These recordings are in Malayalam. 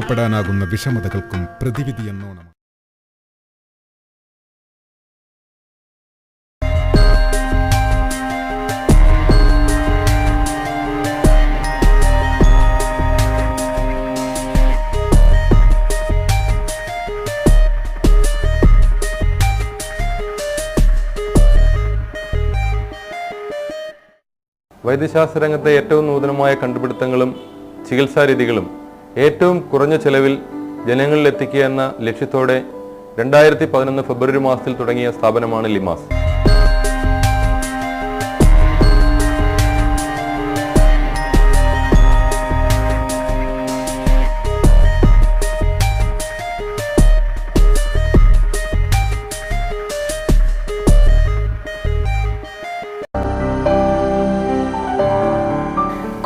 അകപ്പെടാനാകുന്ന വിഷമതകൾക്കും പ്രതിവിധി എന്നോണം. വൈദ്യശാസ്ത്ര രംഗത്തെ ഏറ്റവും നൂതനമായ കണ്ടുപിടുത്തങ്ങളും ചികിത്സാരീതികളും ഏറ്റവും കുറഞ്ഞ ചെലവിൽ ജനങ്ങളിൽ എത്തിക്കുക എന്ന ലക്ഷ്യത്തോടെ 2011 ഫെബ്രുവരി മാസത്തിൽ തുടങ്ങിയ സ്ഥാപനമാണ് ലിമാസ്.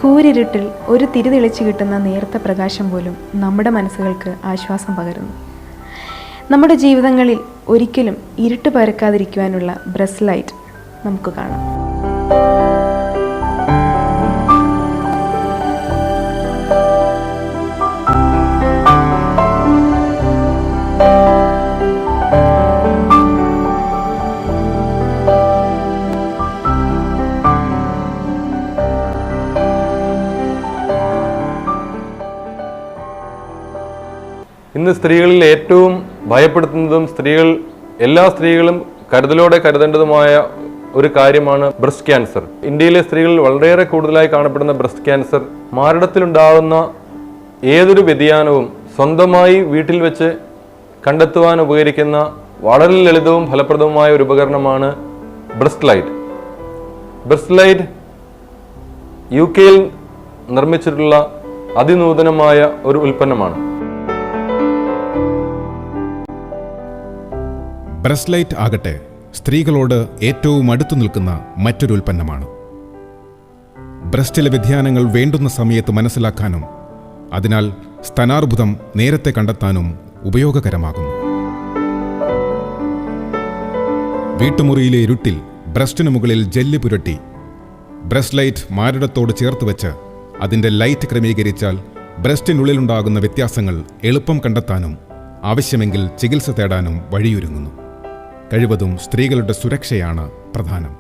കൂരിരുട്ടിൽ ഒരു തിരിതെളിച്ച് കിട്ടുന്ന നേർത്ത പ്രകാശം പോലും നമ്മുടെ മനസ്സുകൾക്ക് ആശ്വാസം പകരുന്നു. നമ്മുടെ ജീവിതങ്ങളിൽ ഒരിക്കലും ഇരുട്ട് പരക്കാതിരിക്കുവാനുള്ള ബ്രസ് ലൈറ്റ് നമുക്ക് കാണാം. ഇന്ന് സ്ത്രീകളിൽ ഏറ്റവും ഭയപ്പെടുത്തുന്നതും എല്ലാ സ്ത്രീകളും കരുതലോടെ കരുതേണ്ടതുമായ ഒരു കാര്യമാണ് ബ്രസ്റ്റ് ക്യാൻസർ. ഇന്ത്യയിലെ സ്ത്രീകളിൽ വളരെയേറെ കൂടുതലായി കാണപ്പെടുന്ന ബ്രസ്റ്റ് ക്യാൻസർ മാരടത്തിലുണ്ടാകുന്ന ഏതൊരു വ്യതിയാനവും സ്വന്തമായി വീട്ടിൽ വെച്ച് കണ്ടെത്തുവാൻ ഉപകരിക്കുന്ന വളരെ ലളിതവും ഫലപ്രദവുമായ ഒരു ഉപകരണമാണ് ബ്രസ്റ്റ് ലൈറ്റ്. ബ്രസ്റ്റ് ലൈറ്റ് UK-യിൽ നിർമ്മിച്ചിട്ടുള്ള അതിനൂതനമായ ഒരു ഉൽപ്പന്നമാണ്. ബ്രസ്റ്റ് ലൈറ്റ് ആകട്ടെ സ്ത്രീകളോട് ഏറ്റവും അടുത്തു നിൽക്കുന്ന മറ്റൊരു ഉൽപ്പന്നമാണ്. ബ്രസ്റ്റിലെ വ്യതിയാനങ്ങൾ വേണ്ടുന്ന സമയത്ത് മനസ്സിലാക്കാനും അതിനാൽ സ്തനാർബുദം നേരത്തെ കണ്ടെത്താനും ഉപയോഗകരമാകുന്നു. വീട്ടുമുറിയിലെ ഇരുട്ടിൽ ബ്രസ്റ്റിനു മുകളിൽ ജെല്ലി പുരട്ടി ബ്രസ്റ്റ് ലൈറ്റ് മാരടത്തോട് ചേർത്ത് വെച്ച് അതിൻ്റെ ലൈറ്റ് ക്രമീകരിച്ചാൽ ബ്രസ്റ്റിനുള്ളിലുണ്ടാകുന്ന വ്യത്യാസങ്ങൾ എളുപ്പം കണ്ടെത്താനും ആവശ്യമെങ്കിൽ ചികിത്സ തേടാനും വഴിയൊരുങ്ങുന്നു. കഴിവതും സ്ത്രീകളുടെ സുരക്ഷയാണ് പ്രധാനം.